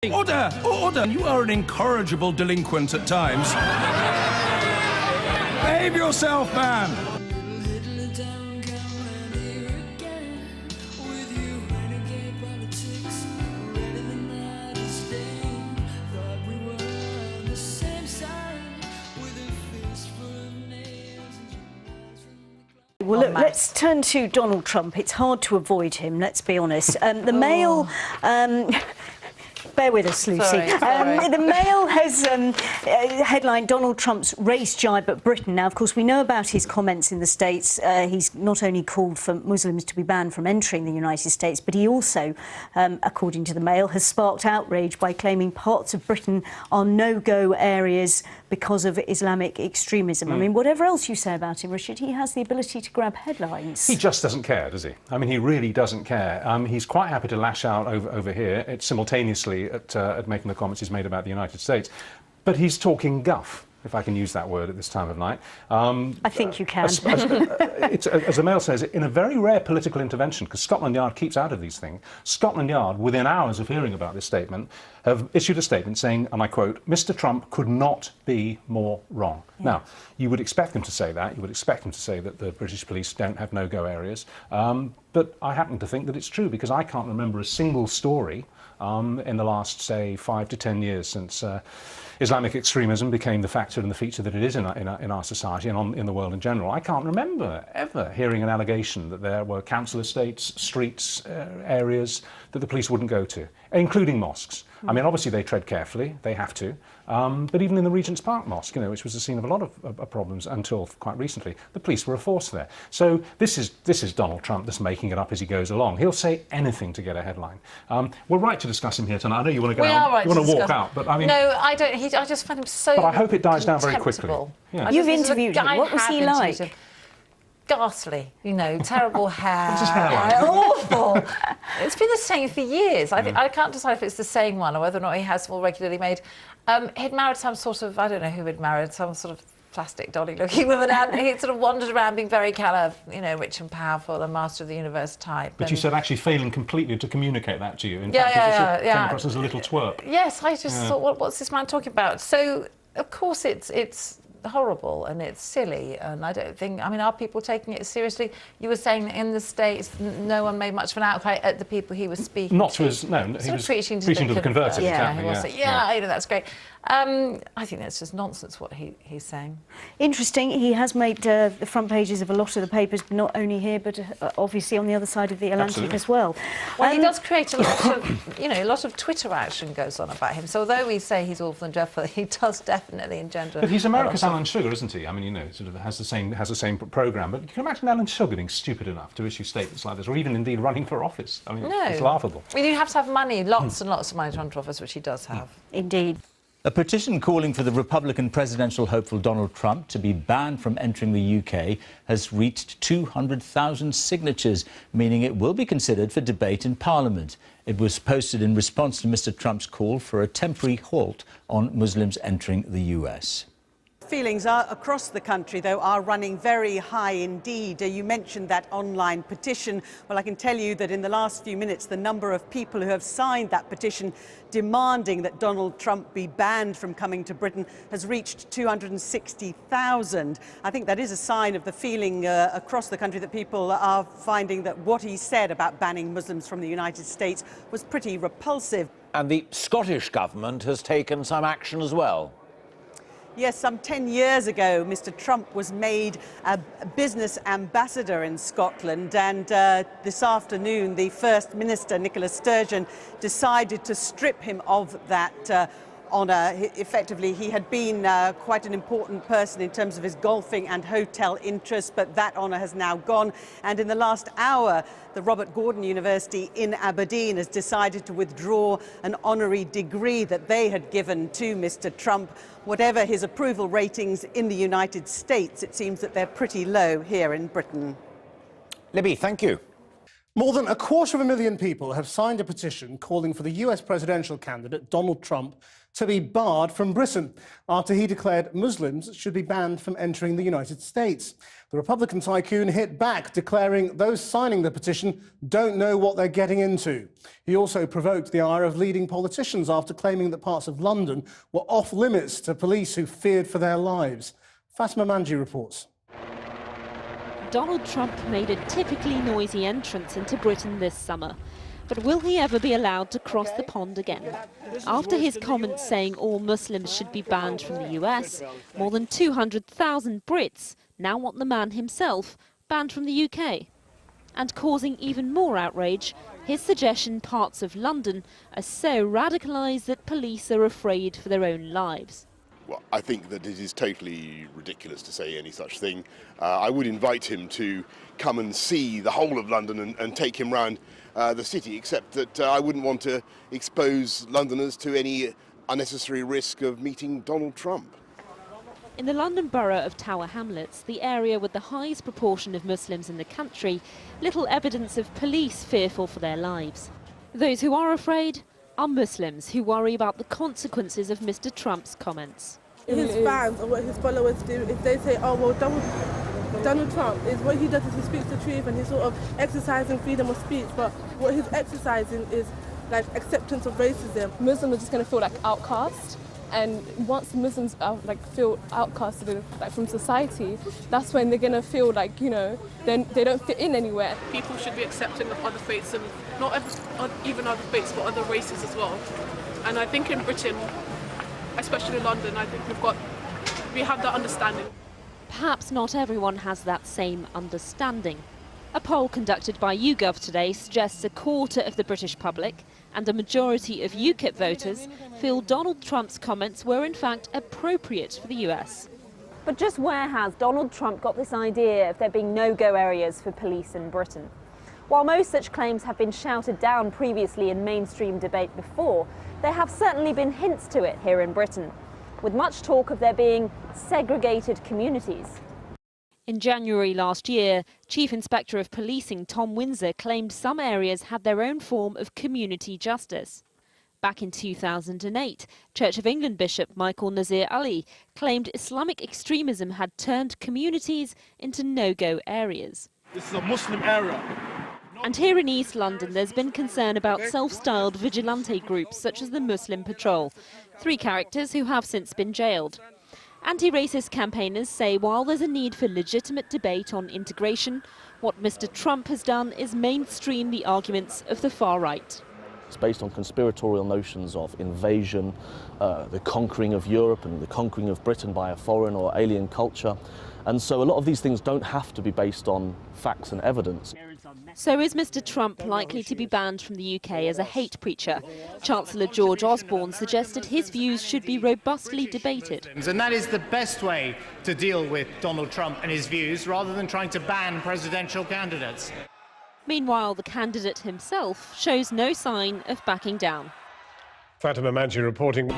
Order! Order! You are an incorrigible delinquent at times. Behave yourself, man! Well, look, let's turn to Donald Trump. It's hard to avoid him, let's be honest. The Mail... bear with us, Lucy. Sorry. The Mail has headlined Donald Trump's race jibe at Britain. Now, of course, we know about his comments in the States. He's not only called for Muslims to be banned from entering the United States, but he also, according to the Mail, has sparked outrage by claiming parts of Britain are no-go areas because of Islamic extremism. I mean, whatever else you say about him, Richard, he has the ability to grab headlines. He just doesn't care, does he? I mean, he really doesn't care. He's quite happy to lash out over here. It's simultaneously at making the comments he's made about the United States. But he's talking guff, if I can use that word at this time of night. I think you can. As the Mail says, in a very rare political intervention, because Scotland Yard keeps out of these things, Scotland Yard, within hours of hearing about this statement, have issued a statement saying, and I quote, "Mr. Trump could not be more wrong." Yeah. Now, you would expect them to say that. You would expect them to say that the British police don't have no-go areas. But I happen to think that it's true, because I can't remember a single story in the last, say, 5 to 10 years since Islamic extremism became the factor and the feature that it is in our society and in the world in general. I can't remember ever hearing an allegation that there were council estates, streets, areas that the police wouldn't go to, including mosques. I mean, obviously they tread carefully, they have to, but even in the Regent's Park Mosque, you know, which was the scene of a lot of problems until quite recently, the police were a force there. So this is Donald Trump just making it up as he goes along. He'll say anything to get a headline. We're right to discuss him here tonight. I know you want to go out, right, you want to walk out, but I mean... No, I don't. I just find him so... But I hope it dies down very quickly. Yeah. You've interviewed him. What was he like? Ghastly, you know, terrible hair. What's his hair like? Awful. It's been the same for years. I can't decide if it's the same one or whether or not he has more regularly made. He'd married some sort of, I don't know who he'd married, some sort of plastic dolly-looking woman, and he sort of wandered around being very kind of, you know, rich and powerful, a master of the universe type. But you said actually failing completely to communicate that to you. In fact, it came across as a little twerp. Yes, I just thought, what's this man talking about? So, of course, it's horrible and it's silly, and I don't think, I mean, are people taking it seriously? You were saying that in the States no one made much of an outcry at the people he was speaking to. Not to his, no, he was preaching to the converted, exactly. You know, that's great. I think that's just nonsense what he's saying. Interesting, he has made the front pages of a lot of the papers, not only here, but obviously on the other side of the Atlantic as well. Well, he does create a lot of, you know, a lot of Twitter action goes on about him. So although we say he's awful and dreadful, he does definitely engender... But he's America's Alan Sugar, isn't he? I mean, you know, sort of has the same programme. But you can imagine Alan Sugar being stupid enough to issue statements like this, or even indeed running for office. I mean, it's laughable. I mean, you have to have money, lots and lots of money to run for office, which he does have. Indeed. A petition calling for the Republican presidential hopeful Donald Trump to be banned from entering the UK has reached 200,000 signatures, meaning it will be considered for debate in Parliament. It was posted in response to Mr. Trump's call for a temporary halt on Muslims entering the US. Feelings are across the country, though, are running very high indeed. You mentioned that online petition. Well, I can tell you that in the last few minutes, the number of people who have signed that petition demanding that Donald Trump be banned from coming to Britain has reached 260,000. I think that is a sign of the feeling across the country that people are finding that what he said about banning Muslims from the United States was pretty repulsive. And the Scottish government has taken some action as well. Yes, some 10 years ago, Mr. Trump was made a business ambassador in Scotland, and this afternoon, the First Minister, Nicola Sturgeon, decided to strip him of that honour. Effectively, he had been quite an important person in terms of his golfing and hotel interests, but that honour has now gone. And in the last hour, the Robert Gordon University in Aberdeen has decided to withdraw an honorary degree that they had given to Mr. Trump. Whatever his approval ratings in the United States, it seems that they're pretty low here in Britain. Libby, thank you. More than 250,000 people have signed a petition calling for the US presidential candidate, Donald Trump, to be barred from Britain after he declared Muslims should be banned from entering the United States. The Republican tycoon hit back, declaring those signing the petition don't know what they're getting into. He also provoked the ire of leading politicians after claiming that parts of London were off limits to police who feared for their lives. Fatima Manji reports. Donald Trump made a typically noisy entrance into Britain this summer. But will he ever be allowed to cross the pond again? After his comments saying all Muslims should be banned from the US, more than 200,000 Brits now want the man himself banned from the UK. And causing even more outrage, his suggestion parts of London are so radicalised that police are afraid for their own lives. Well, I think that it is totally ridiculous to say any such thing. I would invite him to come and see the whole of London and take him round the city, except that I wouldn't want to expose Londoners to any unnecessary risk of meeting Donald Trump. In the London borough of Tower Hamlets, the area with the highest proportion of Muslims in the country, little evidence of police fearful for their lives. Those who are afraid are Muslims who worry about the consequences of Mr. Trump's comments. His fans or what his followers do, if they say, oh, well, Donald Trump, is what he does is he speaks the truth and he's sort of exercising freedom of speech, but what he's exercising is like acceptance of racism. Muslims are just going to feel like outcast, and once Muslims are feel outcasted from society, that's when they're going to feel like, you know, then they don't fit in anywhere. People should be accepting of other faiths, and not even other faiths but other races as well. And I think in Britain, especially London, I think we have that understanding. Perhaps not everyone has that same understanding. A poll conducted by YouGov today suggests a quarter of the British public and a majority of UKIP voters feel Donald Trump's comments were in fact appropriate for the US. But just where has Donald Trump got this idea of there being no-go areas for police in Britain? While most such claims have been shouted down previously in mainstream debate before, there have certainly been hints to it here in Britain, with much talk of there being segregated communities. In January last year, Chief Inspector of Policing Tom Windsor claimed some areas had their own form of community justice. Back in 2008, Church of England Bishop Michael Nazir Ali claimed Islamic extremism had turned communities into no-go areas. This is a Muslim area. And here in East London, there's been concern about self-styled vigilante groups such as the Muslim Patrol, 3 characters who have since been jailed. Anti-racist campaigners say while there's a need for legitimate debate on integration, what Mr. Trump has done is mainstream the arguments of the far right. It's based on conspiratorial notions of invasion, the conquering of Europe and the conquering of Britain by a foreign or alien culture. And so a lot of these things don't have to be based on facts and evidence. So is Mr. Trump likely to be banned from the UK as a hate preacher? Chancellor George Osborne suggested his views should be robustly debated. And that is the best way to deal with Donald Trump and his views, rather than trying to ban presidential candidates. Meanwhile, the candidate himself shows no sign of backing down. Fatima Manji reporting.